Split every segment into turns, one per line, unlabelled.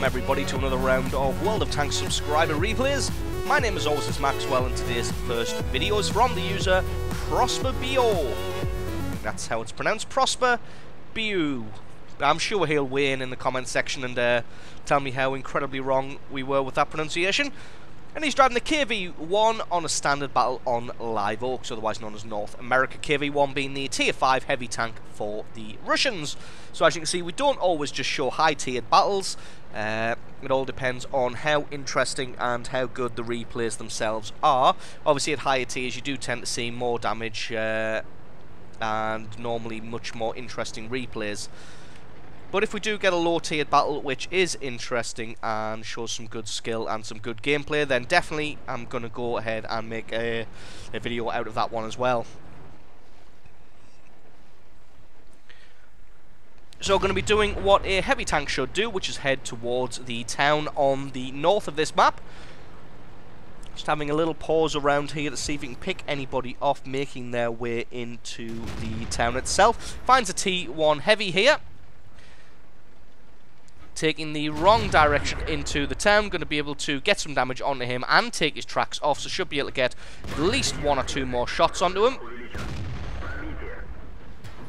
everybody to another round of World of Tanks subscriber replays. My name as always is Maxwell and today's first video is from the user ProsperBio. That's how it's pronounced, ProsperBio. I'm sure he'll weigh in the comment section and tell me how incredibly wrong we were with that pronunciation. And he's driving the KV-1 on a standard battle on Live Oaks, otherwise known as North America. KV-1 being the tier 5 heavy tank for the Russians. So as you can see, we don't always just show high-tiered battles. It all depends on how interesting and how good the replays themselves are. Obviously at higher tiers you do tend to see more damage and normally much more interesting replays. But if we do get a low-tiered battle which is interesting and shows some good skill and some good gameplay, then definitely I'm going to go ahead and make a video out of that one as well. So we're going to be doing what a heavy tank should do, which is head towards the town on the north of this map. Just having a little pause around here to see if we can pick anybody off making their way into the town itself. Finds a T1 heavy here. Taking the wrong direction into the town, going to be able to get some damage onto him and take his tracks off, so should be able to get at least one or two more shots onto him.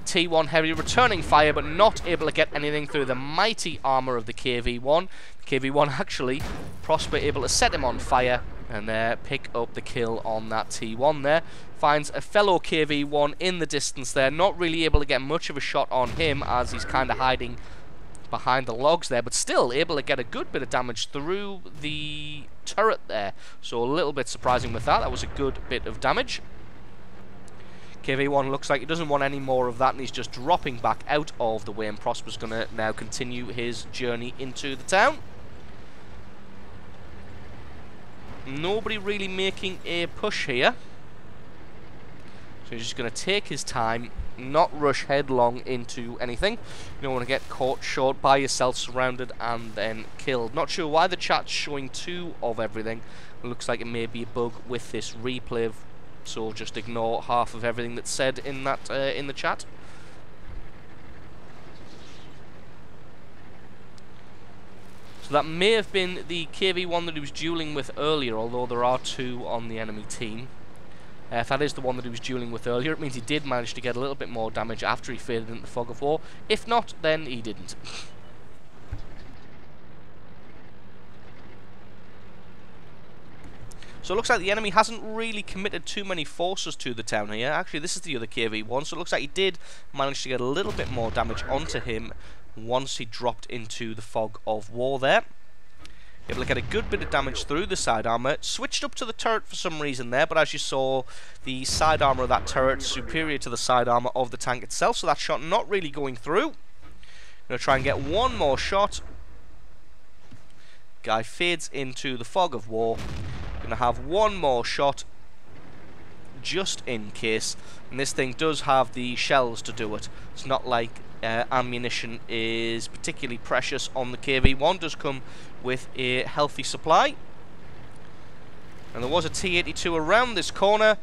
T1 heavy returning fire, but not able to get anything through the mighty armor of the KV-1. The KV-1 actually, Prosper able to set him on fire and pick up the kill on that T1 there. Finds a fellow KV-1 in the distance there, not really able to get much of a shot on him as he's kind of hiding behind the logs there, but still able to get a good bit of damage through the turret there. So a little bit surprising with that. That was a good bit of damage. KV-1 looks like he doesn't want any more of that and he's just dropping back out of the way, and Prosper's going to now continue his journey into the town. Nobody really making a push here. So he's just going to take his time, not rush headlong into anything. You don't want to get caught short by yourself, surrounded and then killed. Not sure why the chat's showing two of everything. It looks like it may be a bug with this replay, so just ignore half of everything that's said in that in the chat. So that may have been the KV-1 that he was dueling with earlier, although there are two on the enemy team. If that is the one that he was dueling with earlier, it means he did manage to get a little bit more damage after he faded into the fog of war. If not, then he didn't. So it looks like the enemy hasn't really committed too many forces to the town here. Actually, this is the other KV-1, so it looks like he did manage to get a little bit more damage onto him once he dropped into the fog of war there. Able to get a good bit of damage through the side armor. Switched up to the turret for some reason there, but as you saw, the side armor of that turret is superior to the side armor of the tank itself, so that shot not really going through. Gonna try and get one more shot. Guy fades into the fog of war. Gonna have one more shot just in case, and this thing does have the shells to do it. It's not like ammunition is particularly precious on the KV-1. Does come with a healthy supply, and there was a T-82 around this corner.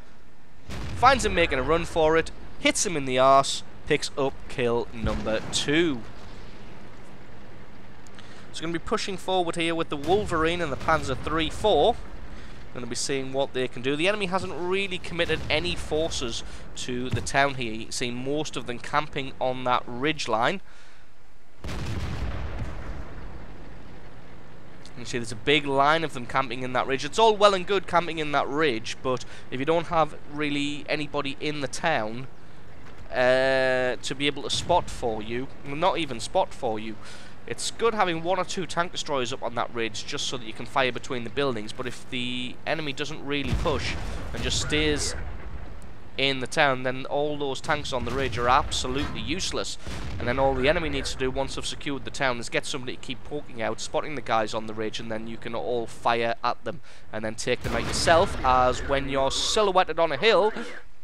Finds him making a run for it, hits him in the arse, picks up kill number 2. So going to be pushing forward here with the Wolverine and the Panzer III-4. Going to be seeing what they can do. The enemy hasn't really committed any forces to the town here. You can see most of them camping on that ridge line. You can see there's a big line of them camping in that ridge. It's all well and good camping in that ridge, but if you don't have really anybody in the town to be able to spot for you, not even spot for you, it's good having one or two tank destroyers up on that ridge just so that you can fire between the buildings. But if the enemy doesn't really push and just stays in the town, then all those tanks on the ridge are absolutely useless. And then all the enemy needs to do once they've secured the town is get somebody to keep poking out, spotting the guys on the ridge, and then you can all fire at them and then take them out yourself, as when you're silhouetted on a hill,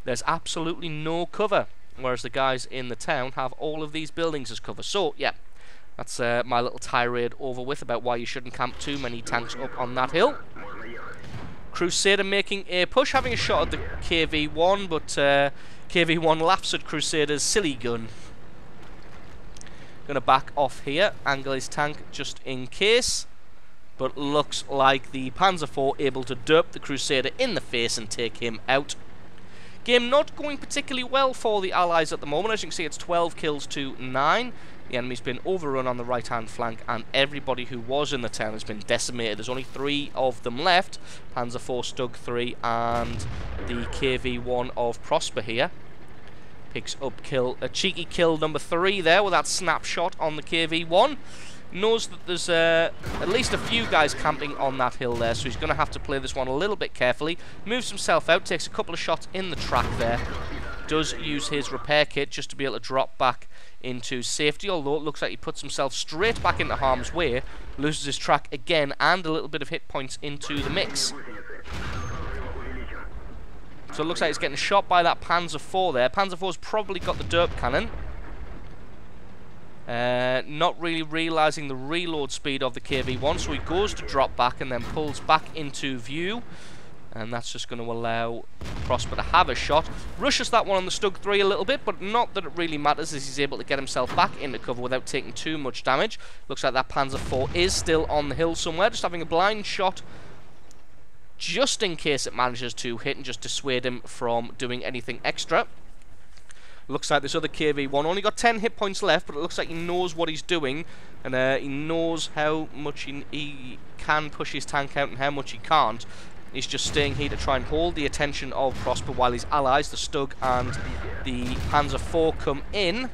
there's absolutely no cover, whereas the guys in the town have all of these buildings as cover. So, yeah. That's my little tirade over with about why you shouldn't camp too many tanks up on that hill. Crusader making a push, having a shot at the KV-1, but KV-1 laughs at Crusader's silly gun. Going to back off here, angle his tank just in case. But looks like the Panzer IV able to derp the Crusader in the face and take him out. Game not going particularly well for the Allies at the moment. As you can see, it's 12 kills to 9. The enemy's been overrun on the right-hand flank, and everybody who was in the town has been decimated. There's only 3 of them left. Panzer IV, Stug 3, and the KV-1 of Prosper here. Picks up a cheeky kill number 3 there with that snapshot on the KV-1. Knows that there's at least a few guys camping on that hill there, so he's going to have to play this one a little bit carefully. Moves himself out, takes a couple of shots in the track there. Does use his repair kit just to be able to drop back into safety, although it looks like he puts himself straight back into harm's way. Loses his track again and a little bit of hit points into the mix. So it looks like he's getting shot by that Panzer IV there. Panzer IV's probably got the derp cannon. Not really realising the reload speed of the KV-1, so he goes to drop back and then pulls back into view, and that's just going to allow Prosper to have a shot. Rushes that one on the Stug 3 a little bit, but not that it really matters, as he's able to get himself back into cover without taking too much damage. Looks like that Panzer IV is still on the hill somewhere, just having a blind shot just in case it manages to hit and just dissuade him from doing anything extra. Looks like this other KV-1 only got 10 hit points left, but it looks like he knows what he's doing, and he knows how much he can push his tank out and how much he can't. He's just staying here to try and hold the attention of Prosper while his allies, the Stug and the Panzer IV, come in.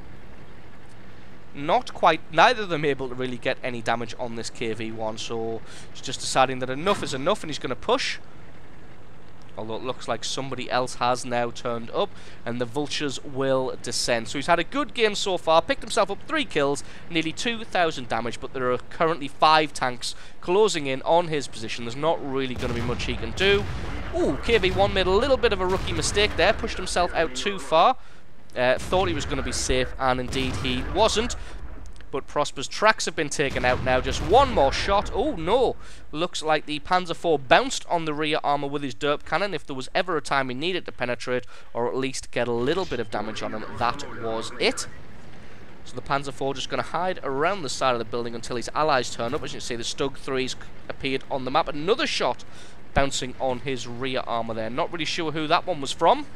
Not quite, neither of them able to really get any damage on this KV-1, so he's just deciding that enough is enough and he's going to push. Although it looks like somebody else has now turned up, and the Vultures will descend. So he's had a good game so far, picked himself up 3 kills, nearly 2,000 damage, but there are currently 5 tanks closing in on his position. There's not really going to be much he can do. Ooh, KV-1 made a little bit of a rookie mistake there, pushed himself out too far. Thought he was going to be safe, and indeed he wasn't. But Prosper's tracks have been taken out now. Just one more shot. Oh, no. Looks like the Panzer IV bounced on the rear armour with his derp cannon. If there was ever a time he needed to penetrate, or at least get a little bit of damage on him, that was it. So the Panzer IV just going to hide around the side of the building until his allies turn up. As you can see, the Stug 3's appeared on the map. Another shot bouncing on his rear armour there. Not really sure who that one was from.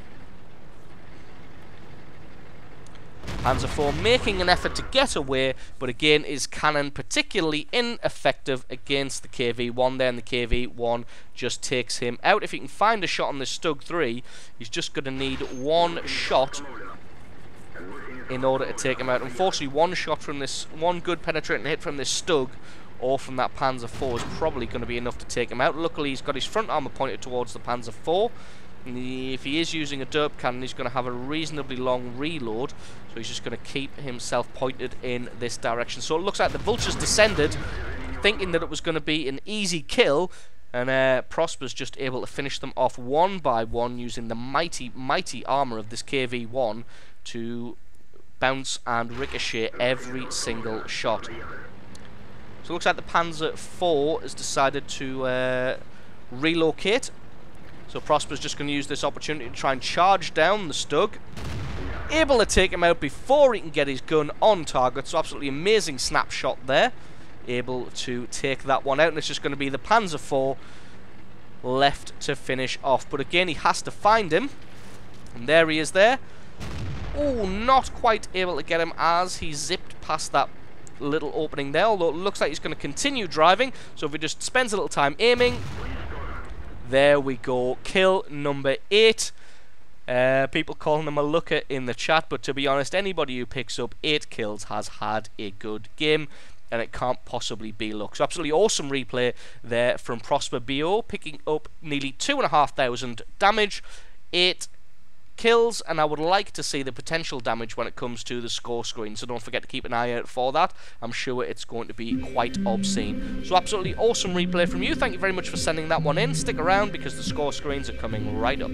Panzer IV making an effort to get away, but again his cannon particularly ineffective against the KV-1 there, and the KV-1 just takes him out. If he can find a shot on this Stug 3, he's just going to need one shot in order to take him out. Unfortunately, one shot from this, one good penetrating hit from this Stug or from that Panzer IV is probably going to be enough to take him out. Luckily he's got his front armour pointed towards the Panzer IV. If he is using a derp cannon, he's going to have a reasonably long reload, so he's just going to keep himself pointed in this direction. So it looks like the Vultures descended, thinking that it was going to be an easy kill, and Prosper's just able to finish them off one by one using the mighty, mighty armour of this KV-1 to bounce and ricochet every single shot. So it looks like the Panzer IV has decided to relocate. So Prosper's just going to use this opportunity to try and charge down the Stug. Able to take him out before he can get his gun on target. So absolutely amazing snapshot there. Able to take that one out. And it's just going to be the Panzer IV left to finish off. But again, he has to find him. And there he is there. Oh, not quite able to get him as he zipped past that little opening there. Although it looks like he's going to continue driving. So if he just spends a little time aiming... There we go, kill number 8. People calling him a looker in the chat, but to be honest, anybody who picks up 8 kills has had a good game, and it can't possibly be luck. So absolutely awesome replay there from Prosper BO, picking up nearly 2,500 damage, 8 kills, and I would like to see the potential damage when it comes to the score screen, so don't forget to keep an eye out for that. I'm sure it's going to be quite obscene. So absolutely awesome replay from you. Thank you very much for sending that one in. Stick around because the score screens are coming right up.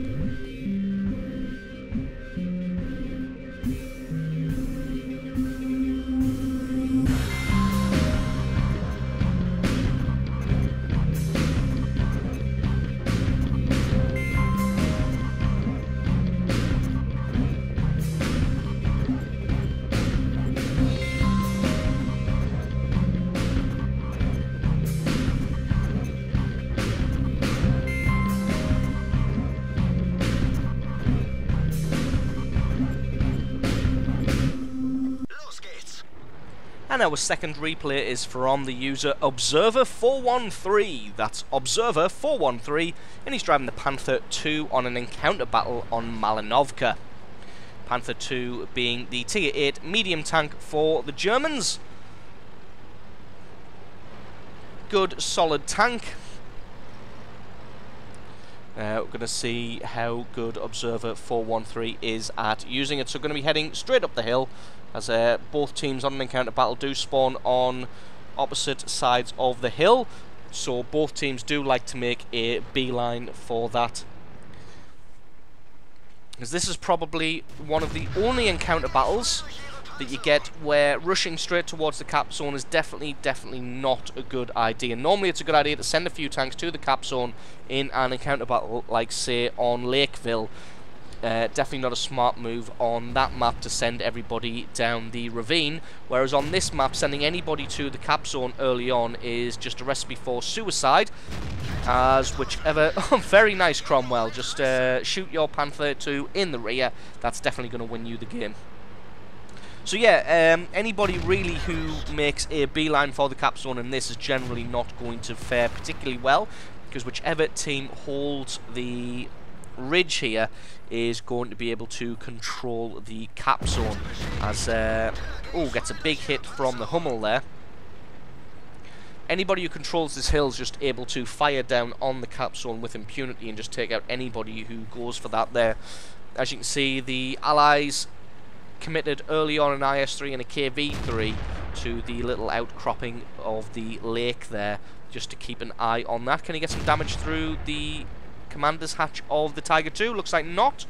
And our second replay is from the user Observer413. That's Observer413, and he's driving the Panther 2 on an encounter battle on Malinovka. Panther 2 being the Tier 8 medium tank for the Germans. Good, solid tank. We're going to see how good Observer413 is at using it. So we're going to be heading straight up the hill, as both teams on an encounter battle do spawn on opposite sides of the hill. So both teams do like to make a beeline for that, because this is probably one of the only encounter battles that you get where rushing straight towards the cap zone is definitely not a good idea. Normally it's a good idea to send a few tanks to the cap zone in an encounter battle, like say on Lakeville. Definitely not a smart move on that map to send everybody down the ravine, whereas on this map sending anybody to the cap zone early on is just a recipe for suicide, as whichever... Oh, very nice, Cromwell. Just shoot your Panther 2 in the rear. That's definitely going to win you the game. So yeah, anybody really who makes a beeline for the cap zone in this is generally not going to fare particularly well, because whichever team holds the ridge here is going to be able to control the cap zone. As gets a big hit from the Hummel there. Anybody who controls this hill is just able to fire down on the cap zone with impunity and just take out anybody who goes for that there. As you can see, the Allies committed early on an IS-3 and a KV-3 to the little outcropping of the lake there, just to keep an eye on that. Can he get some damage through the commander's hatch of the Tiger II? Looks like not.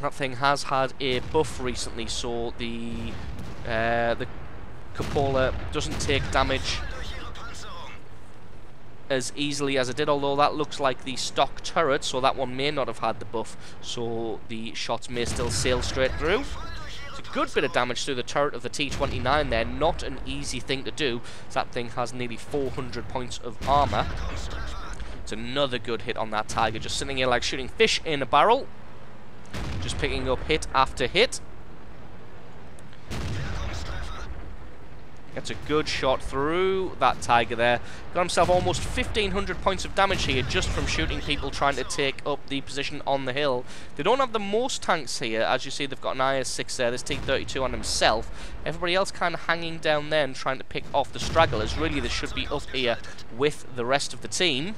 That thing has had a buff recently, so the cupola doesn't take damage as easily as it did, although that looks like the stock turret, so that one may not have had the buff, so the shots may still sail straight through. It's a good bit of damage through the turret of the T-29 there, not an easy thing to do, as that thing has nearly 400 points of armor. It's another good hit on that Tiger, just sitting here like shooting fish in a barrel, just picking up hit after hit. Gets a good shot through that Tiger there. Got himself almost 1,500 points of damage here just from shooting people trying to take up the position on the hill. They don't have the most tanks here. As you see, they've got an IS-6 there, this T-32 on himself. Everybody else kind of hanging down there and trying to pick off the stragglers. Really, they should be up here with the rest of the team.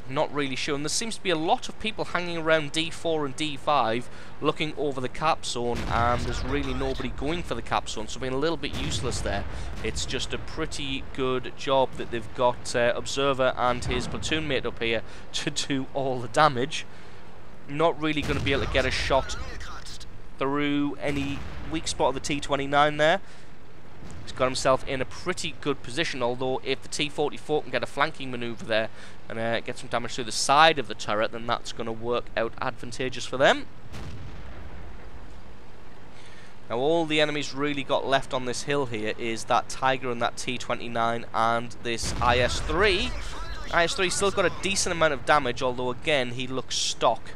Not really sure, and there seems to be a lot of people hanging around D4 and D5 looking over the cap zone, and there's really nobody going for the cap zone, so being a little bit useless there. It's just a pretty good job that they've got Observer and his platoon mate up here to do all the damage. Not really going to be able to get a shot through any weak spot of the T-29 there. He's got himself in a pretty good position, although if the T-44 can get a flanking maneuver there and get some damage through the side of the turret, then that's going to work out advantageous for them. Now all the enemies really got left on this hill here is that Tiger and that T-29 and this IS-3. IS-3 still got a decent amount of damage, although again he looks stock,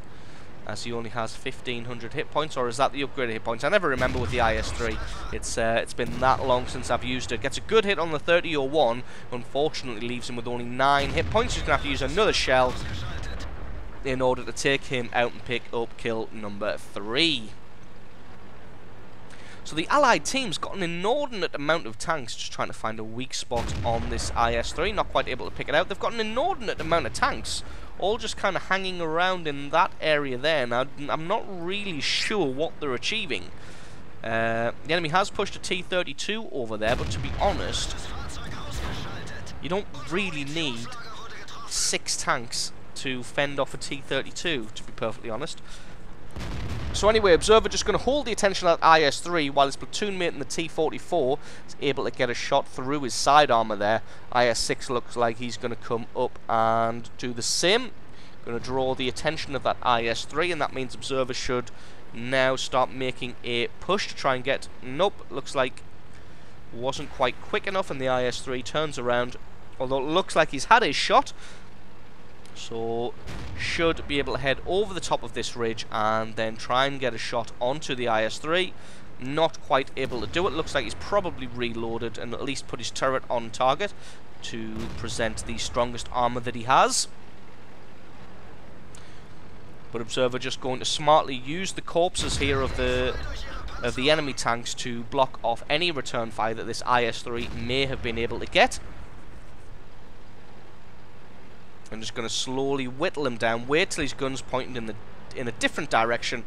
as he only has 1,500 hit points, or is that the upgraded hit points? I never remember with the IS-3. It's been that long since I've used it. Gets a good hit on the 30-01, unfortunately leaves him with only 9 hit points. He's going to have to use another shell in order to take him out and pick up kill number 3. So the Allied team's got an inordinate amount of tanks just trying to find a weak spot on this IS-3, not quite able to pick it out. They've got an inordinate amount of tanks, all just kind of hanging around in that area there. Now, I'm not really sure what they're achieving. The enemy has pushed a T-32 over there, but to be honest, you don't really need 6 tanks to fend off a T-32, to be perfectly honest. So anyway, Observer just going to hold the attention of that IS-3 while his platoon mate in the T-44 is able to get a shot through his side armor there. IS-6 looks like he's going to come up and do the same. Going to draw the attention of that IS-3, and that means Observer should now start making a push to try and get... Nope, looks like wasn't quite quick enough, and the IS-3 turns around, although it looks like he's had his shot. So should be able to head over the top of this ridge and then try and get a shot onto the IS-3. not quite able to do it. Looks like he's probably reloaded and at least put his turret on target to present the strongest armor that he has. But Observer just going to smartly use the corpses here of the enemy tanks to block off any return fire that this IS-3 may have been able to get. I'm just going to slowly whittle him down, wait till his gun's pointing in a different direction,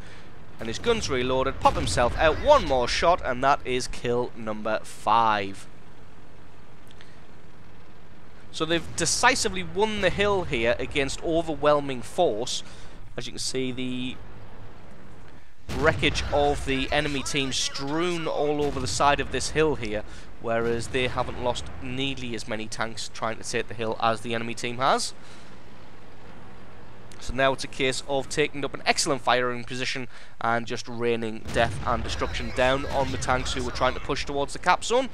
and his gun's reloaded, pop himself out, one more shot, and that is kill number 5. So they've decisively won the hill here against overwhelming force. As you can see, the wreckage of the enemy team strewn all over the side of this hill here, whereas they haven't lost nearly as many tanks trying to take the hill as the enemy team has. So now it's a case of taking up an excellent firing position and just raining death and destruction down on the tanks who were trying to push towards the cap zone.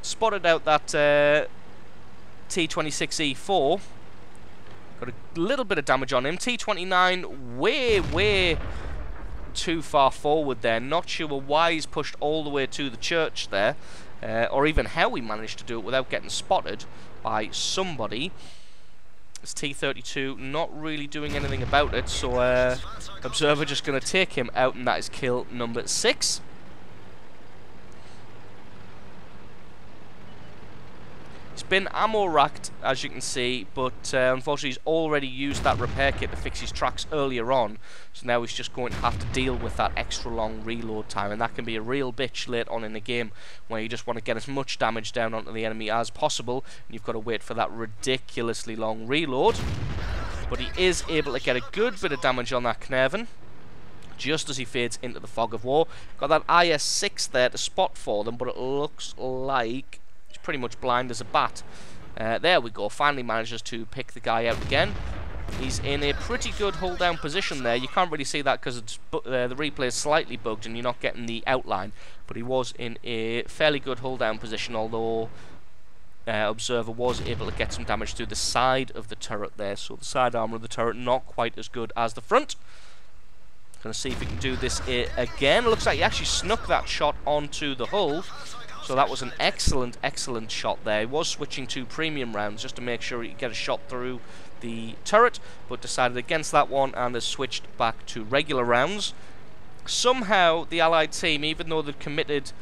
Spotted out that T-26E4. Got a little bit of damage on him. T-29 way too far forward there. Not sure why he's pushed all the way to the church there, or even how he managed to do it without getting spotted by somebody. It's T-32 not really doing anything about it, so Observer just going to take him out, and that is kill number 6. He's been ammo racked, as you can see, but unfortunately he's already used that repair kit to fix his tracks earlier on, so now he's just going to have to deal with that extra long reload time, and that can be a real bitch late on in the game where you just want to get as much damage down onto the enemy as possible, and you've got to wait for that ridiculously long reload. But he is able to get a good bit of damage on that Caernarvon just as he fades into the fog of war. Got that IS-6 there to spot for them, but it looks like pretty much blind as a bat. There we go, finally manages to pick the guy out again. He's in a pretty good hold down position there. You can't really see that because the replay is slightly bugged and you're not getting the outline, but he was in a fairly good hold down position, although Observer was able to get some damage through the side of the turret there, so the side armor of the turret not quite as good as the front. Gonna see if he can do this again. Looks like he actually snuck that shot onto the hull. So that was an excellent shot there. He was switching to premium rounds just to make sure he could get a shot through the turret, but decided against that one and has switched back to regular rounds. Somehow the Allied team, even though they'd committed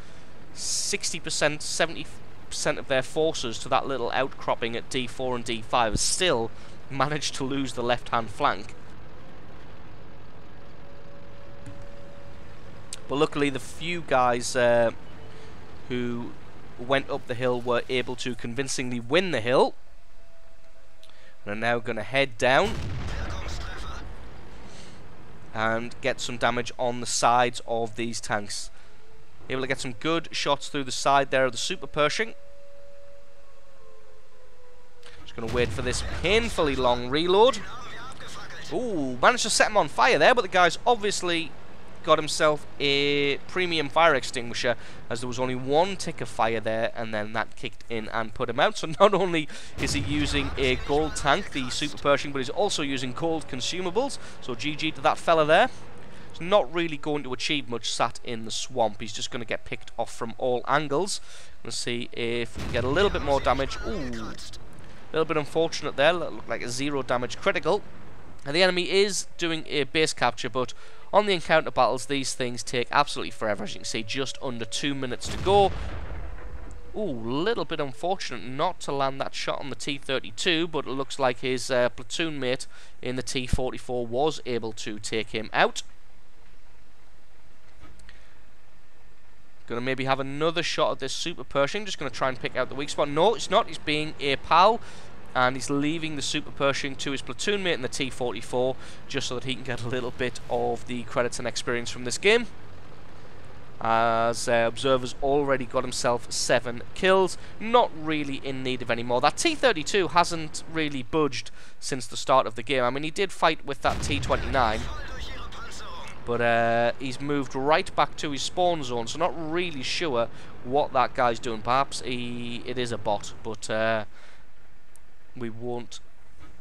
60%, 70% of their forces to that little outcropping at D4 and D5, still managed to lose the left-hand flank. But luckily the few guys who went up the hill were able to convincingly win the hill. And are now going to head down and get some damage on the sides of these tanks. Able to get some good shots through the side there of the Super Pershing. Just going to wait for this painfully long reload. Ooh, managed to set him on fire there, but the guy's obviously got himself a premium fire extinguisher, as there was only one tick of fire there, and then that kicked in and put him out. So not only is he using a gold tank, the Super Pershing, but he's also using gold consumables, so GG to that fella there. He's not really going to achieve much sat in the swamp. He's just going to get picked off from all angles. Let's see if we can get a little bit more damage. Ooh, a little bit unfortunate there. Looked like a 0 damage critical. And the enemy is doing a base capture, but on the encounter battles, these things take absolutely forever. As you can see, just under 2 minutes to go. Ooh, little bit unfortunate not to land that shot on the T-32, but it looks like his platoon mate in the T-44 was able to take him out. Gonna maybe have another shot at this Super Pershing. Just gonna try and pick out the weak spot. No, it's not. He's being a pal, and he's leaving the Super Pershing to his platoon mate in the T-44 just so that he can get a little bit of the credits and experience from this game. As Observer's already got himself 7 kills, not really in need of any more. That T-32 hasn't really budged since the start of the game. I mean, he did fight with that T-29, but he's moved right back to his spawn zone, so not really sure what that guy's doing. Perhaps it is a bot, but we won't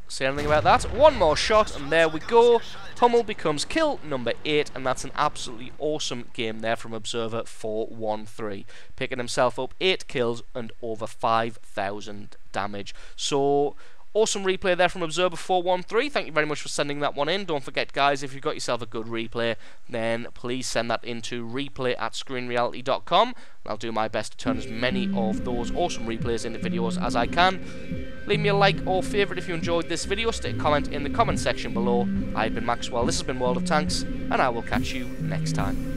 say anything about that. One more shot, and there we go. Hummel becomes kill number 8, and that's an absolutely awesome game there from Observer 413. Picking himself up 8 kills and over 5,000 damage. So, awesome replay there from Observer 413. Thank you very much for sending that one in. Don't forget, guys, if you've got yourself a good replay, then please send that into replay@screenreality.com. I'll do my best to turn as many of those awesome replays into videos as I can. Leave me a like or favourite if you enjoyed this video. Stick a comment in the comment section below. I've been Maxwell, this has been World of Tanks, and I will catch you next time.